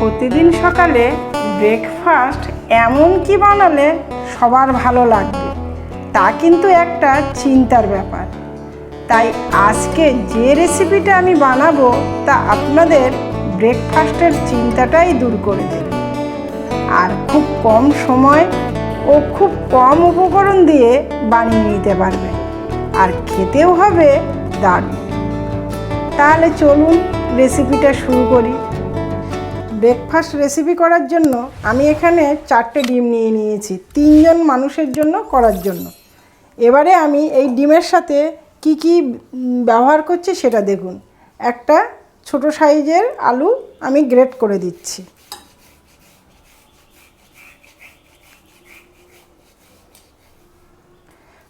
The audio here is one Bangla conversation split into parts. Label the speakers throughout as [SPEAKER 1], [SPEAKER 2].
[SPEAKER 1] প্রতিদিন সকালে ব্রেকফাস্ট এমন কি বানালে সবার ভালো লাগবে, তা কিন্তু একটা চিন্তার ব্যাপার। তাই আজকে যে রেসিপিটা আমি বানাবো তা আপনাদের ব্রেকফাস্টের চিন্তাটাই দূর করে দেবে, আর খুব কম সময় ও খুব কম উপকরণ দিয়ে বানিয়ে নিতে পারবে, আর খেতেও হবে দারুণ। তাহলে চলুন রেসিপিটা শুরু করি। ব্রেকফাস্ট রেসিপি করার জন্য আমি এখানে 4টে ডিম নিয়ে নিয়েছি, 3 জন মানুষের জন্য করার জন্য। এবারে আমি এই ডিমের সাথে কি কি ব্যবহার করছি সেটা দেখুন। একটা ছোট সাইজের আলু আমি গ্রেট করে দিচ্ছি।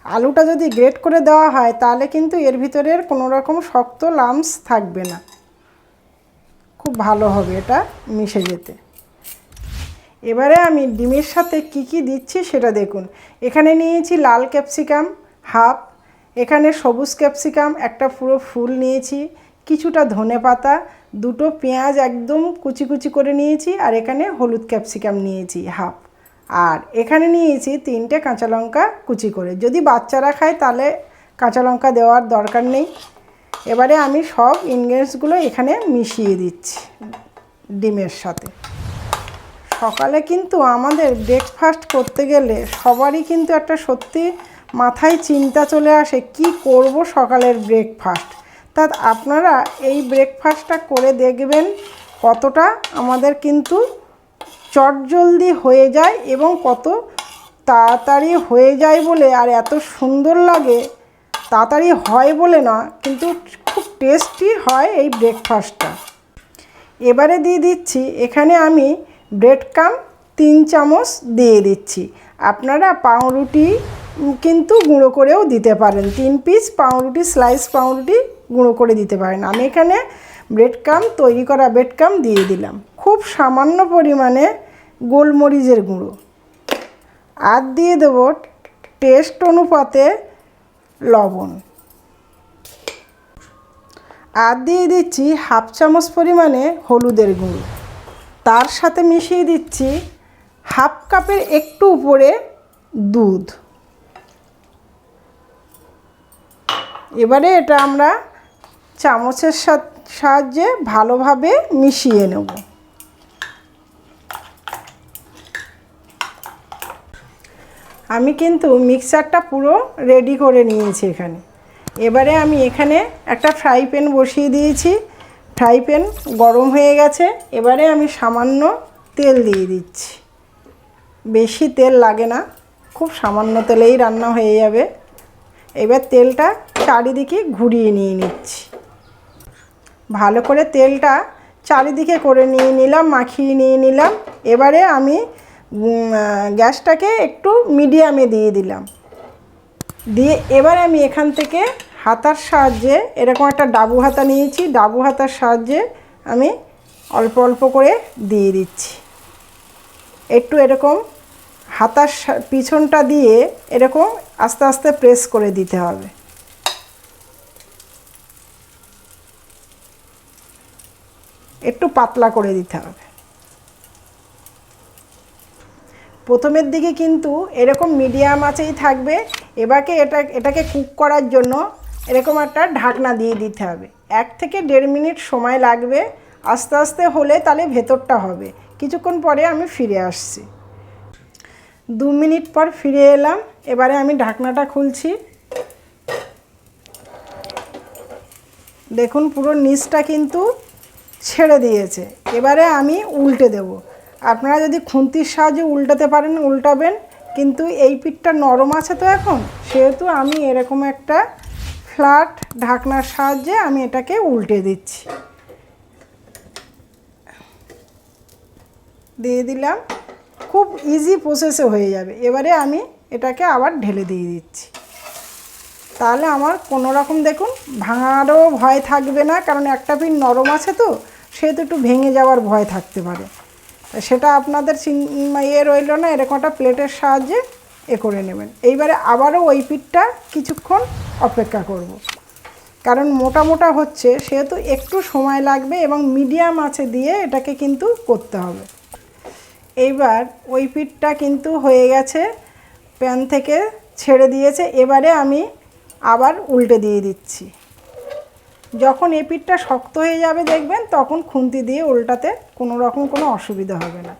[SPEAKER 1] আলুটা যদি গ্রেট করে দেওয়া হয় তাহলে কিন্তু এর ভিতরের কোনো রকম শক্ত লাম্পস থাকবে না, খুব ভালো হবে এটা মিশে যেতে। এবারে আমি ডিমের সাথে কি কি দিচ্ছি সেটা দেখুন। এখানে নিয়েছি লাল ক্যাপসিকাম হাফ, এখানে সবুজ ক্যাপসিকাম একটা পুরো ফুল নিয়েছি, কিছুটা ধনেপাতা, 2টো পেঁয়াজ একদম কুচি কুচি করে নিয়েছি, আর এখানে হলুদ ক্যাপসিকাম নিয়েছি হাফ, আর এখানে নিয়েছি 3টে কাঁচা লঙ্কা কুচি করে। যদি বাচ্চারা খায় তাহলে কাঁচা লঙ্কা দেওয়ার দরকার নেই। এবারে আমি সব ইনগ্রেডিয়েন্টসগুলো এখানে মিশিয়ে দিচ্ছি ডিমের সাথে। সকালে কিন্তু আমাদের ব্রেকফাস্ট করতে গেলে সবারই কিন্তু একটা সত্যি মাথায় চিন্তা চলে আসে, কি করব সকালের ব্রেকফাস্ট। তা আপনারা এই ব্রেকফাস্টটা করে দেখবেন কতটা আমাদের কিন্তু চটজলদি হয়ে যায়, এবং কত তাড়াতাড়ি হয়ে যায় বলে আর এত সুন্দর লাগে। তাড়াতাড়ি হয় বলে না, কিন্তু খুব টেস্টি হয় এই ব্রেকফাস্টটা। এবারে দিয়ে দিচ্ছি এখানে আমি ব্রেড ক্রাম্ব 3 চামচ দিয়ে দিচ্ছি। আপনারা পাউরুটি কিন্তু গুঁড়ো করেও দিতে পারেন, 3 পিস পাউরুটি, স্লাইস পাউরুটি গুঁড়ো করে দিতে পারেন। আমি এখানে ব্রেড ক্রাম্ব, তৈরি করা ব্রেড ক্রাম্ব দিয়ে দিলাম। খুব সামান্য পরিমাণে গোলমরিচের গুঁড়ো, আর দিয়ে দেব টেস্ট অনুপাতে লবণ, আর দিয়ে দিচ্ছি হাফ চামচ পরিমাণে হলুদের গুঁড়ো। তার সাথে মিশিয়ে দিচ্ছি হাফ কাপের একটু উপরে দুধ। এবারে এটা আমরা চামচের সাহায্যে ভালোভাবে মিশিয়ে নেব। আমি কিন্তু মিক্সারটা পুরো রেডি করে নিয়েছি এখানে। এবারে আমি এখানে একটা ফ্রাই প্যান বসিয়ে দিয়েছি, ফ্রাই প্যান গরম হয়ে গেছে। এবারে আমি সামান্য তেল দিয়ে দিচ্ছি, বেশি তেল লাগে না, খুব সামান্য তেলেই রান্না হয়ে যাবে। এবার তেলটা চারিদিকে ঘুরিয়ে নিয়ে নিচ্ছি, ভালো করে তেলটা চারিদিকে করে নিয়ে নিলাম, মাখিয়ে নিয়ে নিলাম। এবারে আমি গ্যাসটাকে একটু মিডিয়ামে দিয়ে দিলাম, দিয়ে এবারে আমি এখান থেকে হাতার সাহায্যে, এরকম একটা ডাবু হাতা নিয়েছি, ডাবু হাতার সাহায্যে আমি অল্প অল্প করে দিয়ে দিচ্ছি। একটু এরকম হাতার পিছনটা দিয়ে এরকম আস্তে আস্তে প্রেস করে দিতে হবে। একটু পাতলা করে দিতে হবে। প্রথমের দিকে কিন্তু এরকম মিডিয়াম আঁচেই থাকবে। এটাকে কুক করার জন্য এরকম একটা ঢাকনা দিয়ে দিতে হবে। 1 থেকে 1.5 মিনিট সময় লাগবে, আস্তে আস্তে হলে তাহলে ভেতরটা হবে। কিছুক্ষণ পরে আমি ফিরে আসছি। 2 মিনিট পর ফিরে এলাম। এবারে আমি ঢাকনাটা খুলছি, দেখুন পুরো নিচটা কিন্তু ছেড়ে দিয়েছে। এবারে আমি উল্টে দেব। আপনারা যদি খুন্তির সাহায্যে উল্টাতে পারেন উল্টাবেন, কিন্তু এই পিঠটা নরম আছে তো এখন, সেহেতু আমি এরকম একটা ফ্ল্যাট ঢাকনার সাহায্যে আমি এটাকে উল্টে দিচ্ছি। দিয়ে দিলাম, খুব ইজি প্রসেসে হয়ে যাবে। এবারে আমি এটাকে আবার ঢেলে দিয়ে দিচ্ছি, তাহলে আমার কোনো রকম দেখুন ভাঙারও ভয় থাকবে না, কারণ একটা পিঠ নরম আছে তো, সেহেতু একটু ভেঙে যাওয়ার ভয় থাকতে পারে। সেটা আপনাদের রইল না, এরকম একটা প্লেটের সাহায্যে করে নেবেন। এইবারে আবারও ওই পিঠটা কিছুক্ষণ অপেক্ষা করব। কারণ মোটা মোটা হচ্ছে সেহেতু একটু সময় লাগবে এবং মিডিয়াম আঁচে দিয়ে এটাকে কিন্তু করতে হবে। এইবার ওই পিঠটা কিন্তু হয়ে গেছে, প্যান থেকে ছেড়ে দিয়েছে। এবারে আমি আবার উল্টে দিয়ে দিচ্ছি। যখন এই পিঠটা শক্ত হয়ে যাবে দেখবেন তখন খুন্তি দিয়ে উল্টাতে কোনো রকম কোনো অসুবিধা হবে না।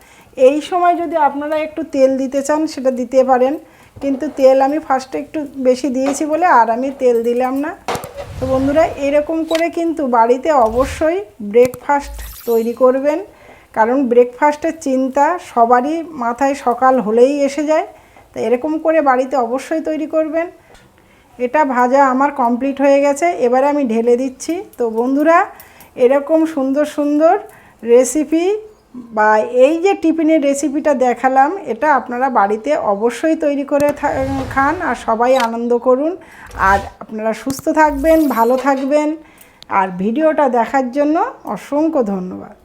[SPEAKER 1] এই সময় যদি আপনারা একটু তেল দিতে চান সেটা দিতে পারেন, কিন্তু তেল আমি ফার্স্টে একটু বেশি দিয়েছি বলে আর আমি তেল দিলাম না। তো বন্ধুরা, এরকম করে কিন্তু বাড়িতে অবশ্যই ব্রেকফাস্ট তৈরি করবেন, কারণ ব্রেকফাস্টের চিন্তা সবারই মাথায় সকাল হলেই এসে যায়। তো এরকম করে বাড়িতে অবশ্যই তৈরি করবেন। এটা ভাজা আমার কমপ্লিট হয়ে গেছে, এবারে আমি ঢেলে দিচ্ছি। তো বন্ধুরা, এরকম সুন্দর সুন্দর রেসিপি বা এই যে টিফিনের রেসিপিটা দেখালাম, এটা আপনারা বাড়িতে অবশ্যই তৈরি করে খান আর সবাই আনন্দ করুন। আর আপনারা সুস্থ থাকবেন, ভালো থাকবেন। আর ভিডিওটা দেখার জন্য অসংখ্য ধন্যবাদ।